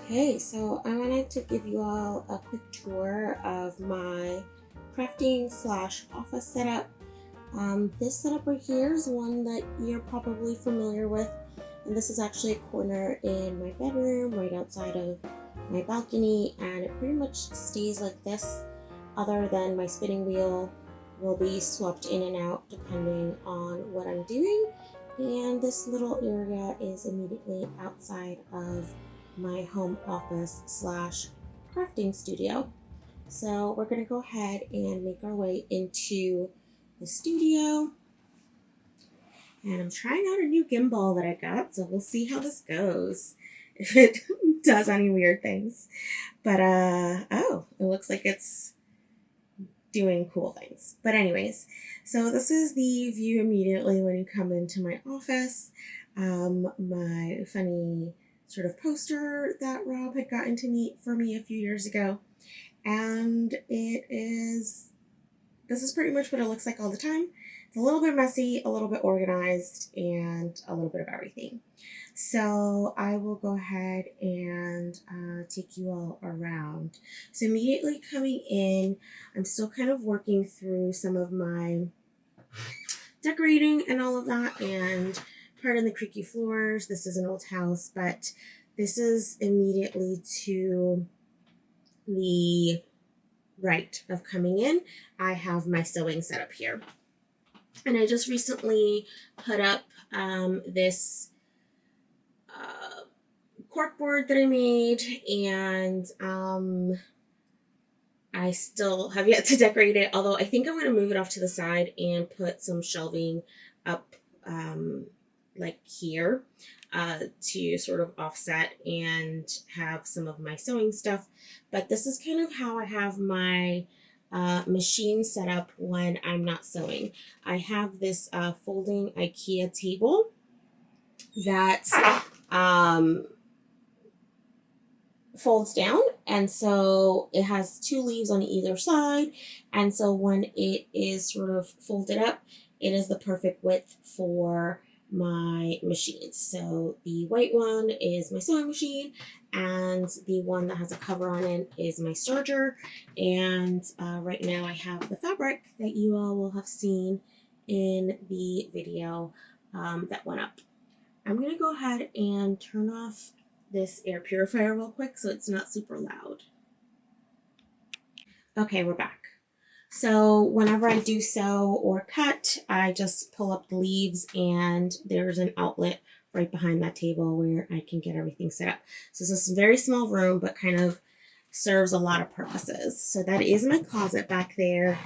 Okay, so I wanted to give you all a quick tour of my crafting slash office setup. This setup right here is one that you're probably familiar with, and this is actually a corner in my bedroom right outside of my balcony, and it pretty much stays like this, other than my spinning wheel will be swapped in and out depending on what I'm doing. And this little area is immediately outside of my home office slash crafting studio. So we're going to go ahead and make our way into the studio. And I'm trying out a new gimbal that I got, so we'll see how this goes. If it does any weird things. But oh, it looks like it's doing cool things. But anyways, so this is the view immediately when you come into my office. My funny sort of poster that Rob had gotten to meet for me a few years ago. And this is pretty much what it looks like all the time. It's a little bit messy, a little bit organized, and a little bit of everything. So I will go ahead and take you all around. So immediately coming in, I'm still kind of working through some of my decorating and all of that, and pardon the creaky floors. This is an old house, but this is immediately to the right of coming in. I have my sewing set up here. And I just recently put up this corkboard that I made, and I still have yet to decorate it, although I think I'm going to move it off to the side and put some shelving up like here to sort of offset and have some of my sewing stuff. But this is kind of how I have my machine set up when I'm not sewing. I have this folding IKEA table that folds down, and so it has two leaves on either side, and so when it is sort of folded up, it is the perfect width for my machines. So the white one is my sewing machine, and the one that has a cover on it is my serger. And right now I have the fabric that you all will have seen in the video that went up. I'm going to go ahead and turn off this air purifier real quick so it's not super loud. Okay, we're back. So whenever I do sew or cut, I just pull up the leaves, and there's an outlet right behind that table where I can get everything set up. So this is a very small room, but kind of serves a lot of purposes. So that is my closet back there.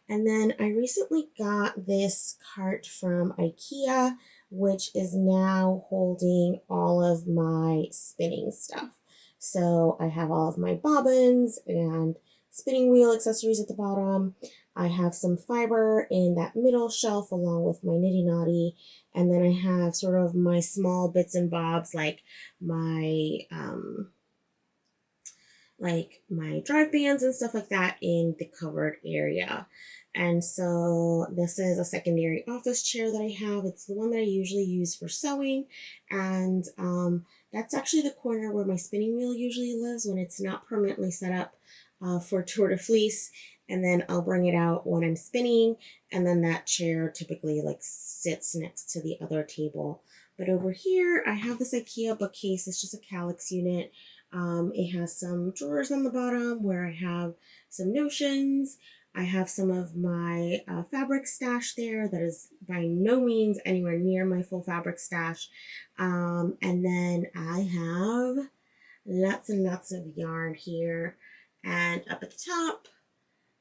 And then I recently got this cart from IKEA, which is now holding all of my spinning stuff. So I have all of my bobbins and spinning wheel accessories at the bottom. I have some fiber in that middle shelf along with my nitty knotty. And then I have sort of my small bits and bobs like my drive bands and stuff like that in the covered area. And so this is a secondary office chair that I have. It's the one that I usually use for sewing. And that's actually the corner where my spinning wheel usually lives when it's not permanently set up for tour de fleece. And then I'll bring it out when I'm spinning. And then that chair typically like sits next to the other table. But over here, I have this IKEA bookcase. It's just a Kallax unit. It has some drawers on the bottom where I have some notions. I have some of my fabric stash there that is by no means anywhere near my full fabric stash. And then I have lots and lots of yarn here. And up at the top,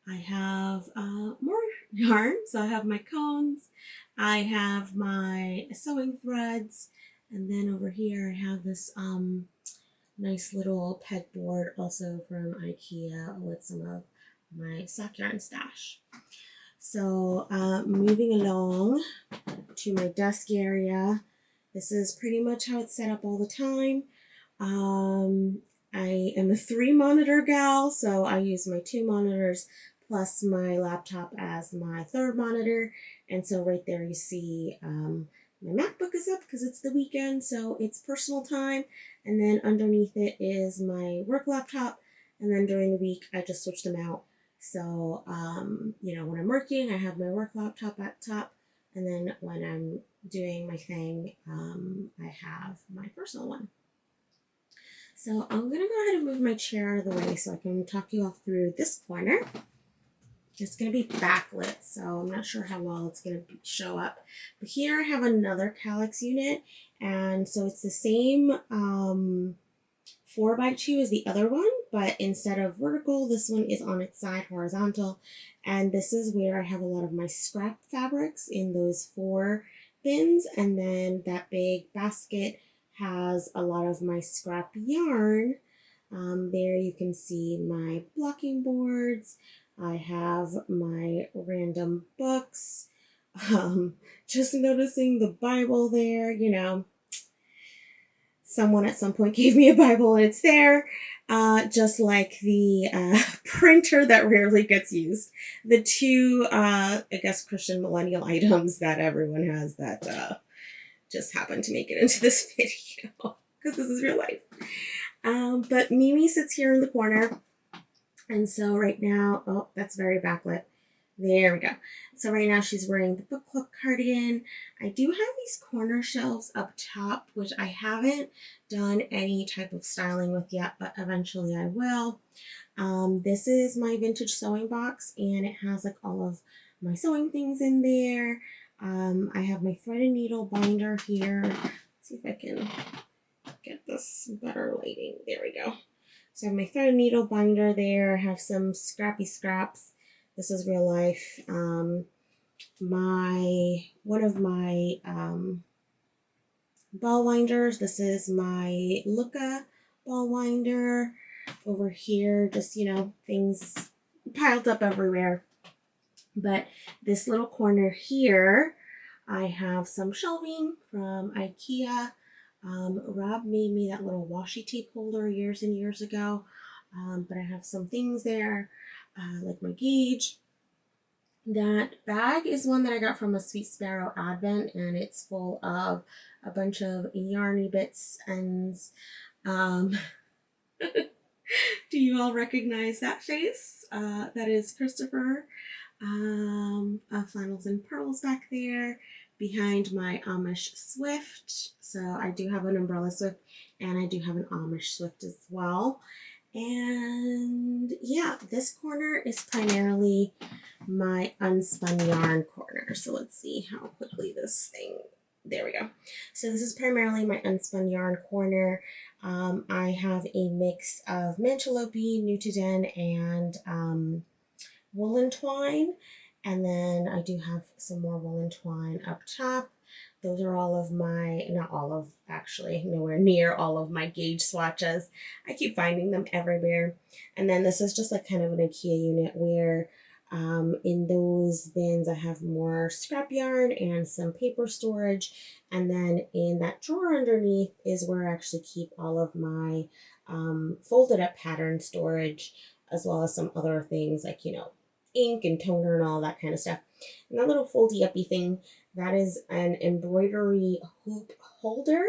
I have more yarn. So I have my cones. I have my sewing threads. And then over here, I have this nice little pegboard also from IKEA with some of my sock yarn stash. So moving along to my desk area, this is pretty much how it's set up all the time. I am a 3-monitor gal, so I use my 2 monitors plus my laptop as my 3rd monitor. And so right there you see my MacBook is up because it's the weekend, so it's personal time. And then underneath it is my work laptop. And then during the week, I just switch them out. So, when I'm working, I have my work laptop at top. And then when I'm doing my thing, I have my personal one. So I'm going to go ahead and move my chair out of the way so I can talk you all through this corner. It's going to be backlit, so I'm not sure how well it's going to show up. But here I have another Calyx unit, and so it's the same 4x2 as the other one, but instead of vertical, this one is on its side horizontal. And this is where I have a lot of my scrap fabrics in those 4 bins, and then that big basket has a lot of my scrap yarn. There you can see my blocking boards. I have my random books. Just noticing the Bible there, someone at some point gave me a Bible and it's there. Just like the printer that rarely gets used. The 2, I guess, Christian millennial items that everyone has that just happened to make it into this video because this is real life. But Mimi sits here in the corner. And so right now, oh, that's very backlit. There we go. So right now she's wearing the book club cardigan. I do have these corner shelves up top, which I haven't done any type of styling with yet, but eventually I will. This is my vintage sewing box, and it has like all of my sewing things in there. I have my thread and needle binder here. Let's see if I can get this better lighting. There we go. So I have my thread and needle binder there. I have some scrappy scraps. This is real life. One of my ball winders. This is my Luca ball winder. Over here, just, things piled up everywhere. But this little corner here, I have some shelving from IKEA. Rob made me that little washi tape holder years and years ago. But I have some things there, like my gauge. That bag is one that I got from a Sweet Sparrow Advent, and it's full of a bunch of yarny bits and do you all recognize that face? That is Christopher. Flannels and Pearls back there behind my Amish Swift. So I do have an umbrella Swift and I do have an Amish Swift as well. And yeah, this corner is primarily my unspun yarn corner. So let's see how quickly this thing, there we go. So this is primarily my unspun yarn corner. I have a mix of Mantelope, Newtoden, and woolen twine. And then I do have some more woolen twine up top. Those are all of my, not all of, actually, nowhere near all of my gauge swatches. I keep finding them everywhere. And then this is just like kind of an IKEA unit where in those bins I have more scrap yarn and some paper storage. And then in that drawer underneath is where I actually keep all of my folded up pattern storage, as well as some other things like, ink and toner and all that kind of stuff. And that little foldy uppy thing, that is an embroidery hoop holder.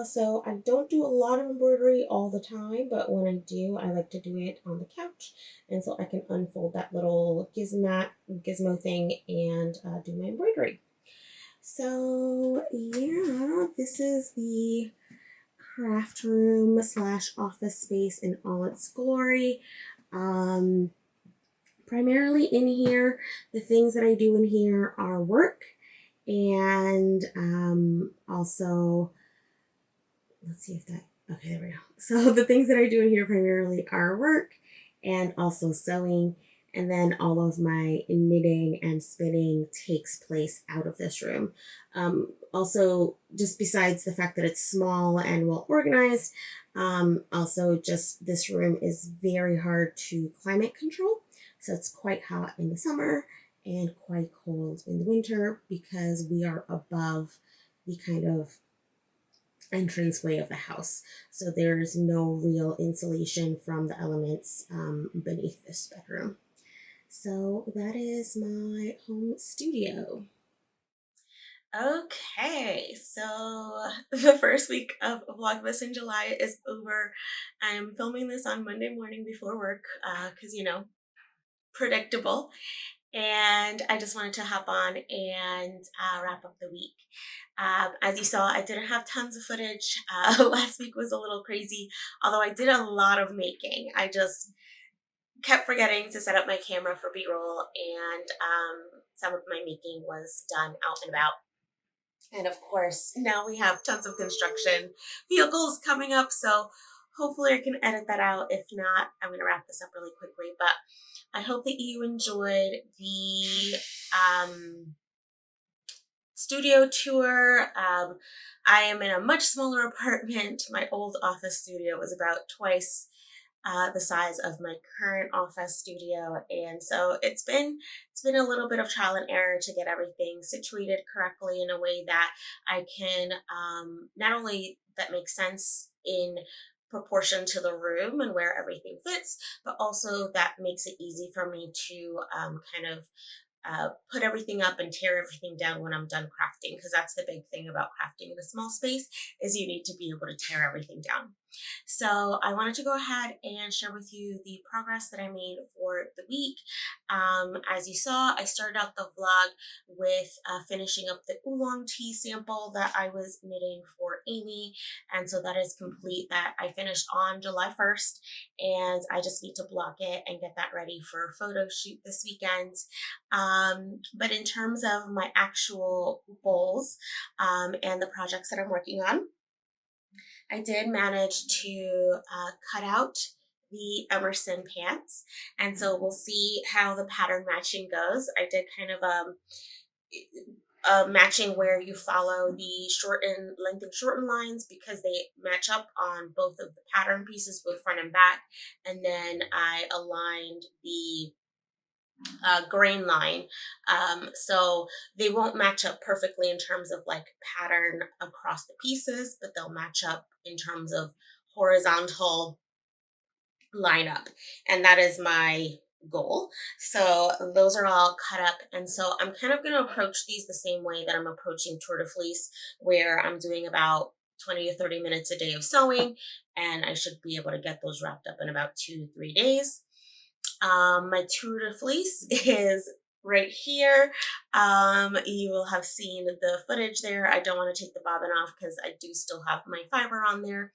So I don't do a lot of embroidery all the time, but when I do, I like to do it on the couch. And so I can unfold that little gizmo thing and do my embroidery. So yeah, this is the craft room / office space in all its glory. Primarily in here, the things that I do in here are work, and also, let's see if that, okay, there we go. So the things that I do in here primarily are work and also sewing, and then all of my knitting and spinning takes place out of this room. Also, just besides the fact that it's small and well organized, also just this room is very hard to climate control. So it's quite hot in the summer and quite cold in the winter because we are above the kind of entranceway of the house. So there's no real insulation from the elements beneath this bedroom. So that is my home studio. Okay, so the first week of Vlogmas in July is over. I'm filming this on Monday morning before work because, predictable. And I just wanted to hop on and wrap up the week. As you saw, I didn't have tons of footage. Last week was a little crazy, although I did a lot of making. I just kept forgetting to set up my camera for B-roll, and some of my making was done out and about. And of course, now we have tons of construction vehicles coming up, so hopefully I can edit that out. If not, I'm going to wrap this up really quickly. But I hope that you enjoyed the studio tour. I am in a much smaller apartment. My old office studio was about twice the size of my current office studio, and so it's been a little bit of trial and error to get everything situated correctly in a way that I can not only that makes sense in proportion to the room and where everything fits, but also that makes it easy for me to kind of put everything up and tear everything down when I'm done crafting, because that's the big thing about crafting in a small space is you need to be able to tear everything down. So I wanted to go ahead and share with you the progress that I made for the week. As you saw, I started out the vlog with finishing up the oolong tea sample that I was knitting for Amy, and so that is complete. That I finished on July 1st, and I just need to block it and get that ready for a photo shoot this weekend. But in terms of my actual goals and the projects that I'm working on, I did manage to cut out the Emerson pants, and so we'll see how the pattern matching goes. I did kind of matching where you follow the shorten length and shorten lines because they match up on both of the pattern pieces, both front and back, and then I aligned the grain line. So they won't match up perfectly in terms of like pattern across the pieces, but they'll match up in terms of horizontal lineup. And that is my goal. So those are all cut up. And so I'm kind of going to approach these the same way that I'm approaching Tour de Fleece, where I'm doing about 20 to 30 minutes a day of sewing, and I should be able to get those wrapped up in about 2 to 3 days. My Tour de Fleece is right here. You will have seen the footage there. I don't want to take the bobbin off because I do still have my fiber on there,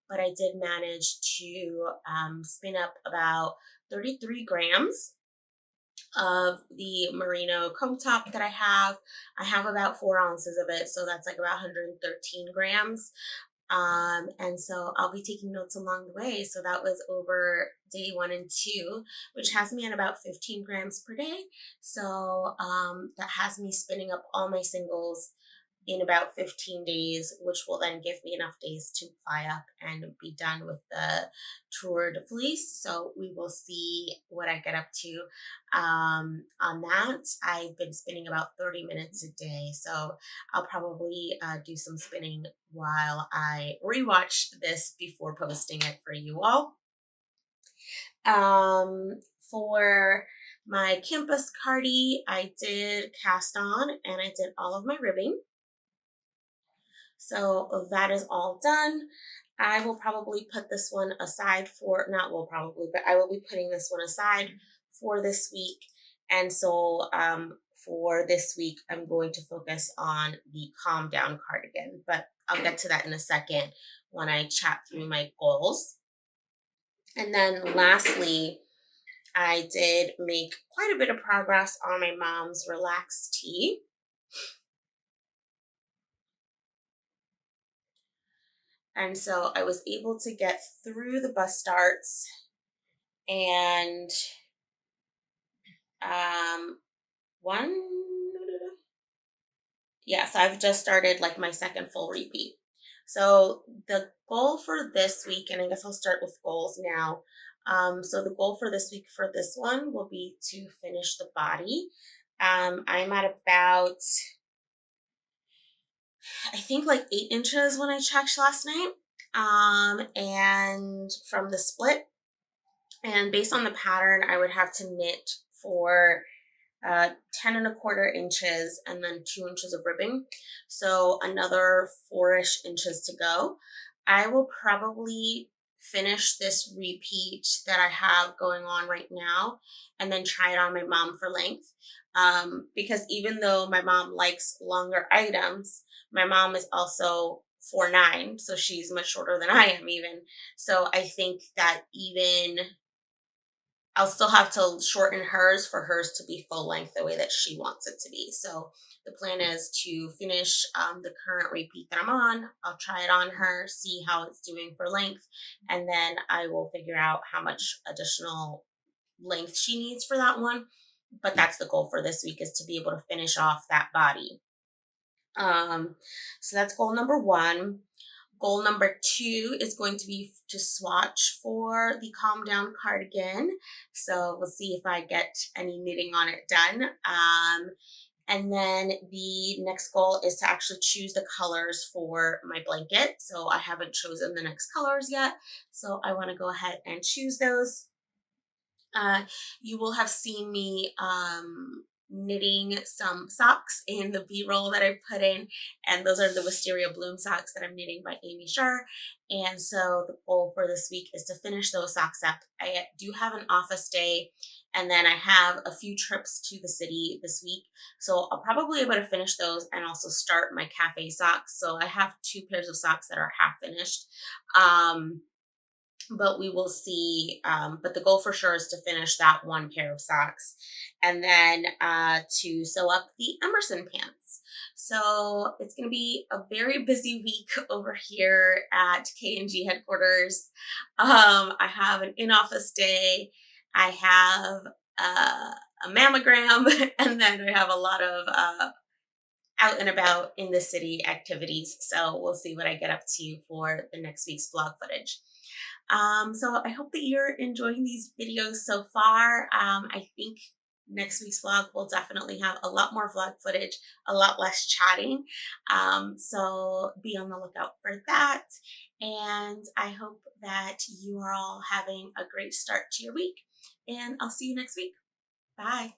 but I did manage to spin up about 33 grams of the merino comb top that I have. I have about 4 ounces of it, so that's like about 113 grams. And so I'll be taking notes along the way. So that was over day 1 and 2, which has me at about 15 grams per day. So that has me spinning up all my singles in about 15 days, which will then give me enough days to fly up and be done with the Tour de Fleece. So we will see what I get up to on that. I've been spinning about 30 minutes a day, so I'll probably do some spinning while I rewatch this before posting it for you all. For my campus cardi, I did cast on and I did all of my ribbing. So that is all done. I will probably put this one aside for, not will probably, but I will be putting this one aside for this week. And so for this week, I'm going to focus on the Calm Down cardigan, but I'll get to that in a second when I chat through my goals. And then lastly, I did make quite a bit of progress on my mom's relaxed tea. And so I was able to get through the bus starts, and one, yes, I've just started like my second full repeat. So the goal for this week, and I guess I'll start with goals now. So the goal for this week for this one will be to finish the body. I'm at about, I think like 8 inches when I checked last night. And from the split, and based on the pattern, I would have to knit for 10 1/4 inches and then 2 inches of ribbing. So another 4-ish inches to go. I will probably finish this repeat that I have going on right now and then try it on my mom for length. Because even though my mom likes longer items, my mom is also 4'9", so she's much shorter than I am even. So I think that even I'll still have to shorten hers for hers to be full length the way that she wants it to be. So the plan is to finish the current repeat that I'm on. I'll try it on her, see how it's doing for length, and then I will figure out how much additional length she needs for that one. But that's the goal for this week, is to be able to finish off that body. Um, so that's goal number one. Goal number two is going to be to swatch for the Calm Down cardigan. So we'll see if I get any knitting on it done. And then the next goal is to actually choose the colors for my blanket. So I haven't chosen the next colors yet. So I want to go ahead and choose those. You will have seen me knitting some socks in the B-roll that I put in, and those are the Wisteria Bloom socks that I'm knitting by Amy Shar. And so the goal for this week is to finish those socks up. I do have an office day, and then I have a few trips to the city this week, so I'll probably be able to finish those and also start my cafe socks. So I have 2 pairs of socks that are half finished. But we will see. But the goal for sure is to finish that 1 pair of socks, and then to sew up the Emerson pants. So it's going to be a very busy week over here at K&G headquarters. I have an in-office day. I have a mammogram, and then I have a lot of out and about in the city activities. So we'll see what I get up to for the next week's vlog footage. So I hope that you're enjoying these videos so far. I think next week's vlog will definitely have a lot more vlog footage, a lot less chatting. So be on the lookout for that. And I hope that you are all having a great start to your week. And I'll see you next week. Bye.